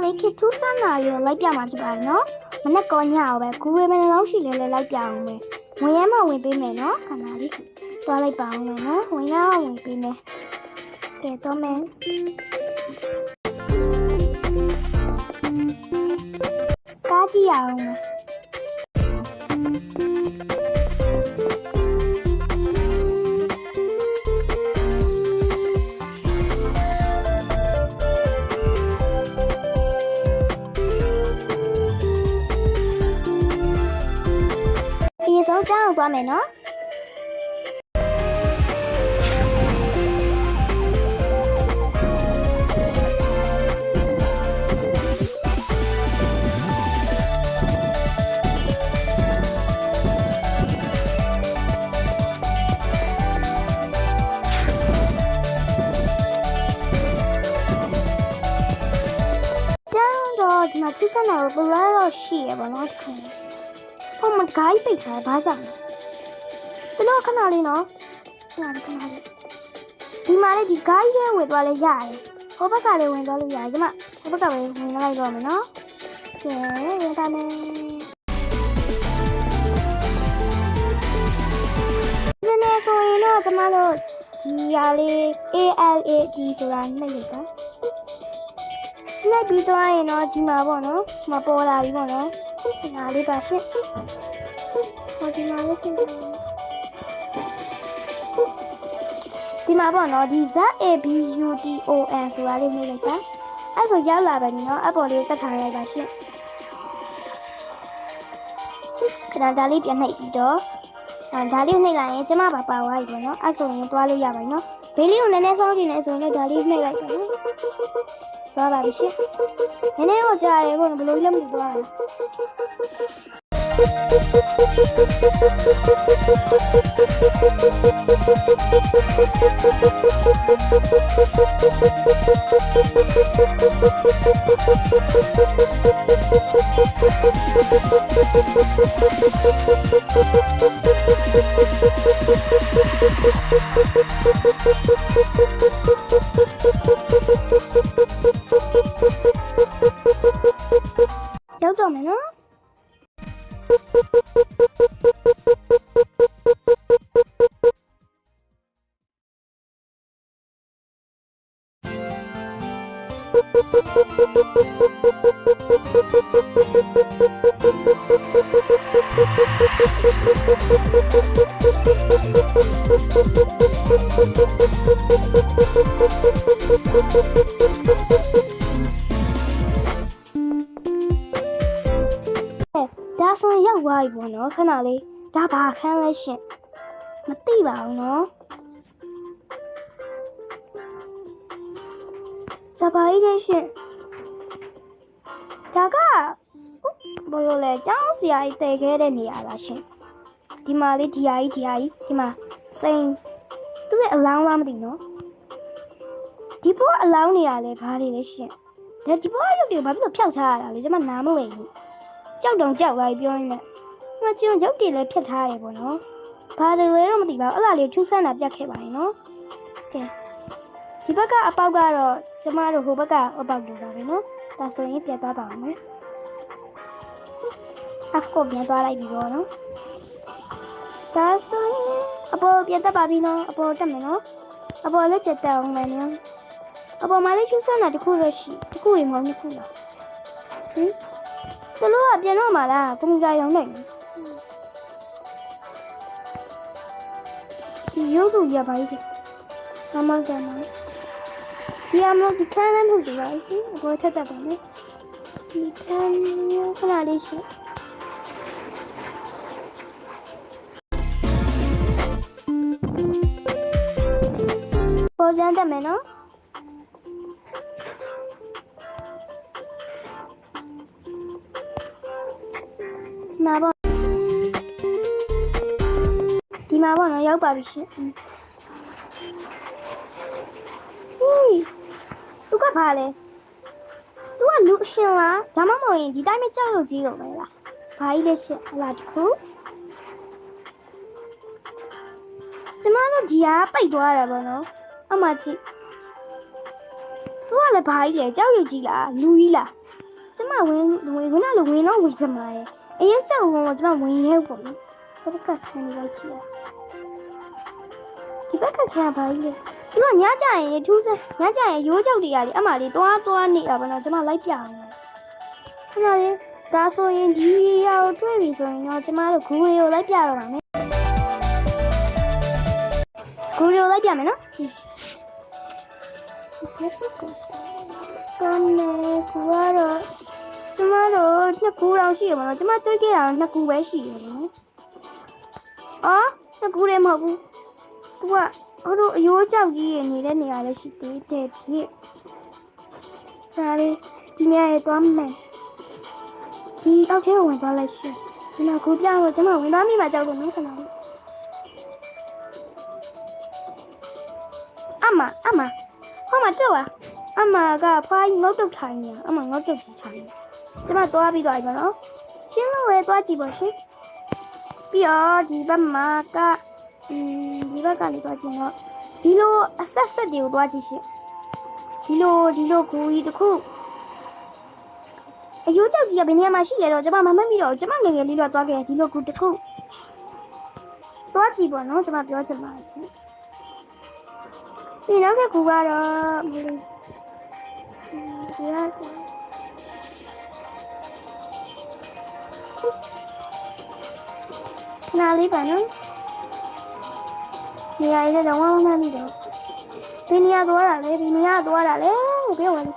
လေးခေတ်ထူးဆန်းလာရောလိုက်ပြမှာဖြစ်ပါတယ်နော်မနေ့ကညအောင်ပဲဂူဝေမနှလုံးရှိလဲလိုက်ပြအောင်ပဲဝင်ရဲမှဝင်ပေးမယ်နော်ခဏလေးသွားလိုက်ပါအောင်မယ်နော်ဝင်ရအောင်ဝင်ပေးမယ်ကဲတော့မယ်ကားကြည့်ရအောင်မယ်ဒီဆုံးကြောင်းသွားမယ်နော်ဒီမှာချစ်စက်နယ်ကိုဘယ်လိုရှိရပါတော့တခါဟိုမှာတခါကြီးပိတ်ထားတယ်ဘာကြောင့်လဲတလို့ခဏလေးနော်ခဏလေးဒီမှာလေဒီကားကြီးဝင်သွားလဲရတယ်ဟိုဘက်ကလည်းဝင်သွားလို့ရတယ်ကျမဟိုဘက်ကပဲဝင်လိုက်တော့မယ်နော်ကဲဝင်ပါမယ်ဒီနေ့ဆိုရင်တော့ကျမတို့ဒီရလေး ALAD ဆိုတာနှိပ်လိုက်ပါလိုက်ပြီးတော့ရင်တော့ဒီမှာပေါ့နော်မပေါ်လာပြီပေါ့နော်ဒါလေးပါရှင့်ဟောဒီမှာလေးပြင်ဒီမှာပေါ့နော်ဒီ ZABUTON ဆိုတာလေးနှိပ်လိုက်ပါအဲ့ဆိုရောက်လာပါပြီနော်အပေါ်လေးတက်ထားလိုက်ပါရှင့်ခဏဒါလေးပြန်နှိပ်ပြီးတော့ဒါလေးနှိပ်လိုက်ရင်ကျမပါပါသွားပြီပေါ့နော်အဲ့ဆိုရင်သွားလို့ရပါပြီနော်ဘေးလေးကိုနည်းနည်းစောင်းကြည့်နေဆိုရင်လည်းဒါလေးနှိပ်လိုက်ပါနော်သွားပါပြီရှင်နည်းနည်းတော့ကြာရဲပေါ့ဘယ်လိုလဲမသိသွားဘူးရောက်တော့မယ်နော်ဒါဆိုရင်ရောက်သွားပြီပေါ့နော်ခဏလေးဒါဘာခန်းလဲရှင်မသိပါဘူးနော်ဒါဘာကြီးလဲရှင်ဒါကဘလို့လဲကျောင်းဆရာကြီးတည်ခဲ့တဲ့နေရာလားရှင်ဒီမှာလေးဒီဟာကြီးဒီမှာစိန်သူ့ရဲ့အလောင်းလားမသိနော်ဒီဘောအလောင်းနေရလဲဘာတွေလဲရှင်ဒါဒီဘောရုပ်တွေဘာဖြစ်လို့ဖျောက်ထားရတာလဲကျွန်မနားမဝင်ဘူးကြောက်တောင်ကြောက်လာပြီပြောရင်းနဲ့ဟိုကျုံရုပ်တွေလည်းဖြတ်ထားရတယ်ပေါ့နော်ဘာတွေလဲတော့မသိပါဘူးအဲ့လားလေးထူးဆန်းတာပြတ်ခဲ့ပါရင်နော်ကဲဒီဘက်ကအပေါက်ကတော့ကျမတို့ဟိုဘက်ကအပေါက်လိုပါပဲနော်ဒါဆိုရင်ပြတ်သွားပါအောင်မယ်ကိုပြန်သွားလိုက်ပြီပေါ့နော်ဒါဆိုရင်အပေါ်ပြန်တက်ပါပြီနော်အပေါ်တက်မယ်နော်အပေါ်လည်းပြတ်တက်အောင်မယ်နော်အပေါ်မှာလည်းချူဆန်းတာတခုတော့ရှိတခုတွေမဟုတ်နှစ်ခုလားတလို့ကပြန်တော့မှာလားကွန်ပျူတာရောင်းနေဒီရုပ်စုရပါလိမ့်မမကြမ်းပါဒီအမလို့ဒီခန်းလည်းမဟုတ်ဘူးပါရှိအပေါ်ထက်တက်ပါမယ်ဒီခန်းခဏလေးရှိပေါ်ကြမ်းတက်မယ်နော်မှာပေါ့ဒီမှာပေါ့နော်ရောက်ပါပြီရှင်သူကဘာလဲသူကလူအရှင်လားဒါမှမဟုတ်ရင်ဒီတိုင်းမကြောက်ရွံ့ကြီးတော့ပဲလားဘာကြီးလဲရှင်ဟလာတခုကျမတို့ဒီဟာပိတ်သွားတာပေါ့နော်အမကြီးသူကလည်းဘာကြီးလဲကြောက်ရွံ့ကြီးလားလူကြီးလား ကျမဝင်လာလို့ဝင်တော့ဝင်စမှာရဲ့အရင်ကြောက်တော့ကျမဝင်ရဲပေါ့နော်ဘက်ကခံနေလိုက်ကြည့်ဒီဘက်ကခံပါလေသူကညကြရင်ထူးစမ်းညကြရင်ရိုးကြောက်တွေကလေအမလေးတွားနေတာပေါ့နော်ကျမလိုက်ပြအောင်ခဏလေးဒါဆိုရင်ဒီရောက်တွေ့ပြီဆိုရင်တော့ကျမတို့ဂူရီကိုလိုက်ပြတော့ပါမယ်ဂူရီကိုလိုက်ပြမယ်နော်ဒီကစကောတော့နေကူတော့ကျမတို့နှစ်ကူတောင်ရှိရမှာနော်ကျမတွေးခဲ့တာနှစ်ကူပဲရှိတယ်နော်အော်နှစ်ကူလည်းမဟုတ်ဘူးသူကဟိုတို့အယိုးကြောက်ကြီးရနေတဲ့နေရာလည်းရှိသေးတယ်ဖြစ်ဒါလေးဒီနေရာရဲ့သွားမယ်ဒီအောက်ထဲကိုဝင်သွားလိုက်ရှင်ဒီမှာကိုပြတော့ကျမဝင်သွားမိမှကြောက်လို့နော်ခဏလေးအမဟိုမှာတော့အမကဖွားငေါ့တုတ်ထိုင်နေအမငေါ့တုတ်ကြီးထိုင်နေကျမသွားပြီးသွားပြီမနော်ရှင်းလို့လည်းသွားကြည့်ပါရှင်ပြီးတော့ဒီဘက်မှာကဒီဘက်ကလေးသွားကြည့်တော့ဒီလိုအဆက်တွေကိုသွားကြည့်ရှင်ဒီလိုကိုကြီးတစ်ခုအယိုးကြောက်ကြီးကဘယ်နေရာမှာရှိလဲတော့ကျမမမှတ်မိတော့ကျမငယ်ငယ်လေးတော့သွားခဲ့ဒီလိုကူတစ်ခုသွားကြည့်ပေါ့နော်ကျမပြောချင်ပါရှင်ဒီနောက်တစ်ခုကတော့မလေးဒီရတယ်နားလေးပါနော်နေရာလေးတော့ဝမ်းမှတ်မိတော့ဒီနေရာသွားတာလေပြောဝင်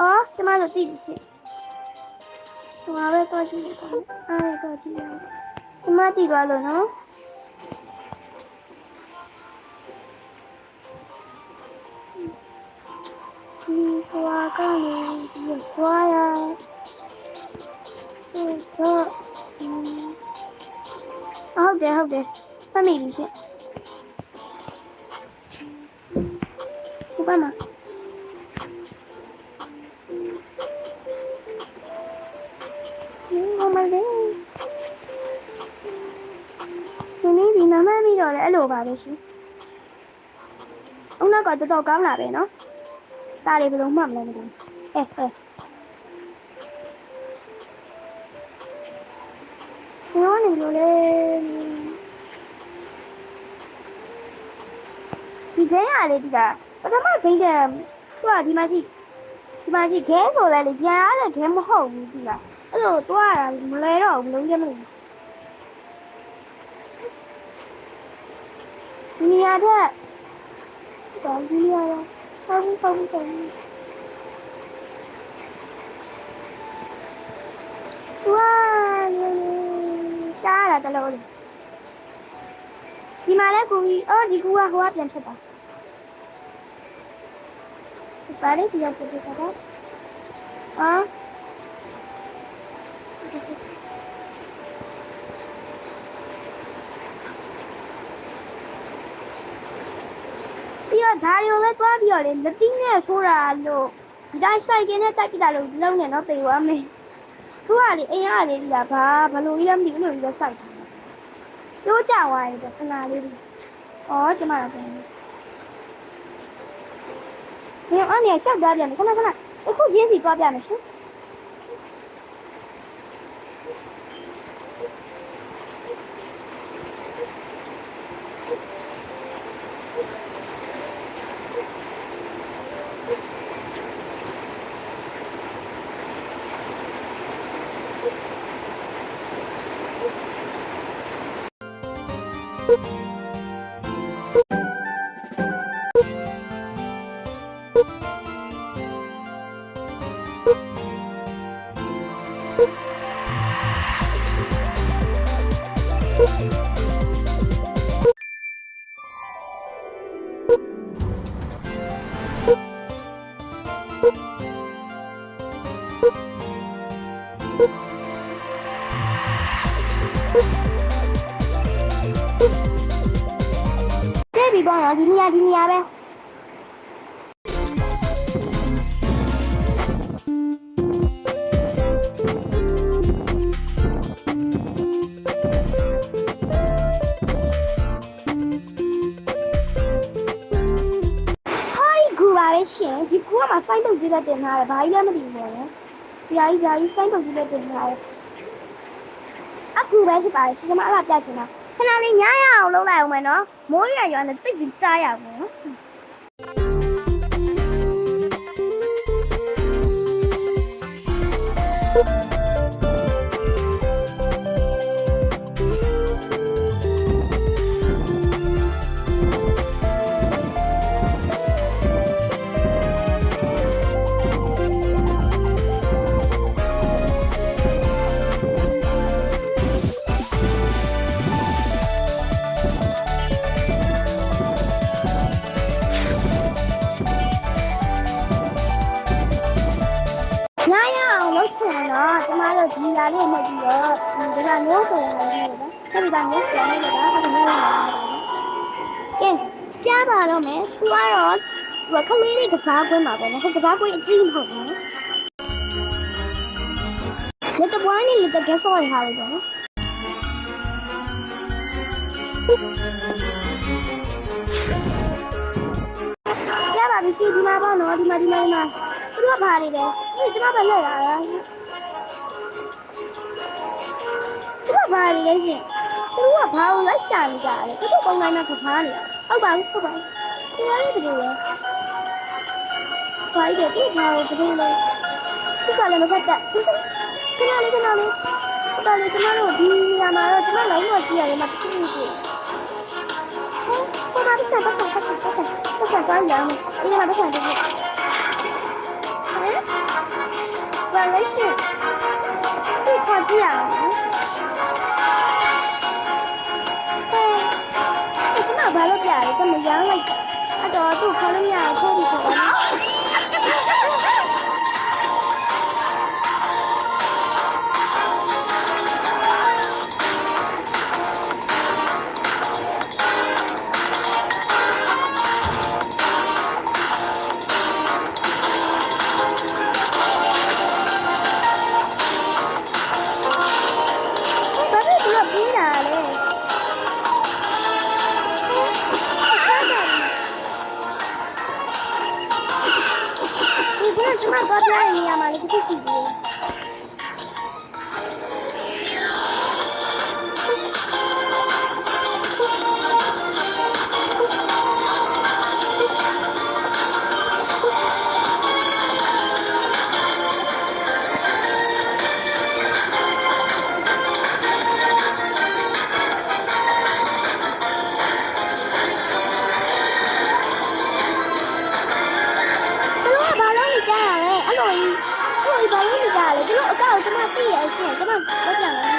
အော်ကျမတို့သိပြီရှင်ဟိုပဲတော့ကြည့်ရအောင်အားတော့ကြည့်ရအောင်ကျမသိသွားလို့နော်ဒီဘွားကနေဒီသွားရဆိုတော့ဟုတ်တယ်မှတ်မိပြီရှင်ဘယ်မှာမလေးဒီမမပြီးတော့လေအဲ့လိုပါပဲရှင်ဦးနောက်ကတော်ကောင်းလာပဲနော်စားလေးဘယ်လိုမှတ်မလဲမသိဘူးရောနေလို့လေဒီကျင်းရလေဒီကပထမဂိမ်းတဲ့သူကဒီမှာကြည့်ခဲဆိုလဲလေကျန်ရတဲ့ခဲမဟုတ်ဘူးဒီကအဲ့လိုတွားရတာမလဲတော့ဘူးလုံးကျမလို့ဒီနေရာတဲ့တော့ဒီနေရာရောဟုတ်ဝါရှားတာတလို့ဒီမှာလဲကူကြီးအော်ဒီကူကဟိုကပြန်ထွက်တာပါလေဒီကပြပြတာအော်ဒါရီကိုလည်းတွားပြီးတော့လေလက်တီးနဲ့ထိုးတာလို့ဒီတိုင်းစိုက်ကင်းနဲ့တိုက်ပြတာလို့လုံးနေတော့တေသွားမယ်သူကလေအိမ်ကလေဒီကဘာလို့ကြီးလဲမသိဘူးလို့ပြီးတော့စိုက်တာတိုးကြသွားရင်တော့ခဏလေးဩကျမတော့ပြန်နေအနေနဲ့ရှောက်သွားပြန်ခဏအခုချင်းစီတွားပြမယ်ရှင်Baby boy, di ni be. Hi, gua be ရှင်ဒီကူကမှစိုင်းတုပ်ကြီးလက်တင်ထားတယ်ဘာကြီးလဲမသိဘူးပေါ့နော်ဒီဟာကြီးစိုင်းတုပ်ကြီးလက်တင်ထားတယ်အခုပဲဖြစ်ပါရှင်ကျွန်မအဲ့ဒါပြချင်တာခဏလေးညရအောင်လုပ်လိုက်အောင်မယ်နော်မိုးရွာနဲ့တိတ်ပြီးကြားရအောင်နော်ချင်တော့ကျမတို့ဒီလာလေးနဲ့ပြီးတော့ဒီကမျိုးစုံနေပြီနော်။ဆက်ပြီးတော့မျိုးစုံနေတော့အဲ့ဒါမျိုးလာတယ်။ကဲပြပါတော့မယ်။သူကတော့သူကလေးလေးကစားကွင်းမှာပဲနော်။ဟိုကစားကွင်းအကြီးမဟုတ်ဘူး။လက်တပွားနဲ့လက်တကဲဆော်ရထားလိုက်တော့နော်။ပြပါပြီရှိဒီမှာပေါ့နော်ဒီမှာသူကဘာနေလဲဒီကျမပဲလက်လာတာသူကဘာနေလဲရှင်သူကဘာကိုလက်ရှာနေကြတယ်သူကပုံတိုင်းမှာကစားနေတာဟုတ်ပါဘူးဒီလေးတကယ်လဲဘာကြီးတဲ့ဘာကိုတကယ်လဲသူကလည်းမဖတ်တတ်ခဏလေးဒါလည်းကျမတို့ဒီနေရာမှာတော့ကျမလည်းတော့ကြည့်ရတယ်မှာတခုခုဟောဘာလို့ဆက်သွားရအောင်ဒီမှာပတ်စံကြည့်ဘာလဲရှင်ဒီခေါ်ကြည့်ရအောင်ကျမဘာလို့ပြရလဲကျမရမ်းလိုက်အဲ့တော့သူ့ခေါ်လို့မရဘူးခေါ်ပြီးခေါ်ပါနော်ကျမတော့ပြရနေရမှာလေတခုရှိသေးတယ်ဘာလို့နေကြလဲဒီလိုအကောက်ကျမသိရရှင်ကျမတော့ပြန်လာတယ်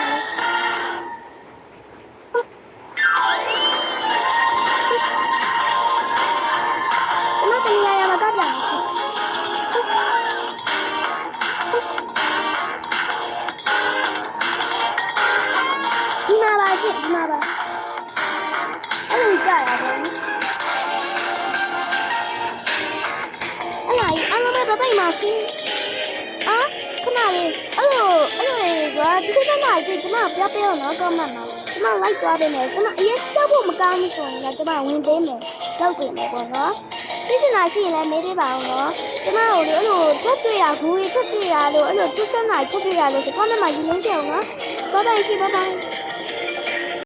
ကျမတင်ရမှာတော့ပြန်ရှင်ဒီမှာပါရှင်ဒီမှာပါအဲ့လိုကြရတာပေါ့အဲ့ဒါအလုံးမဲ့ပပိတ်မှာရှင်ခဏလေးအဲ့လိုကွာဒီကိစ္စမှအစ်ကျမပြောပြအောင်နော်ကောမန့်မှာကျမလိုက်သွားတယ်နဲ့ကျမအရင်စောက်ဖို့မကောင်းဘူးဆိုရင်လည်းကျမဝင်သေးမယ်လောက်ပြင်မယ်ပေါ့နော်သိချင်တာရှိရင်လည်းမေးပေးပါအောင်နော်ကျမတို့လေအဲ့လိုထွက်တွေ့ရဘူးထွက်တွေ့ရလို့အဲ့လိုသူ့ဆက်နိုင်ထွက်တွေ့ရလို့ဆိုကောမန့်မှာယူရင်းပြအောင်နော်ဘာပဲရှိဘာပဲ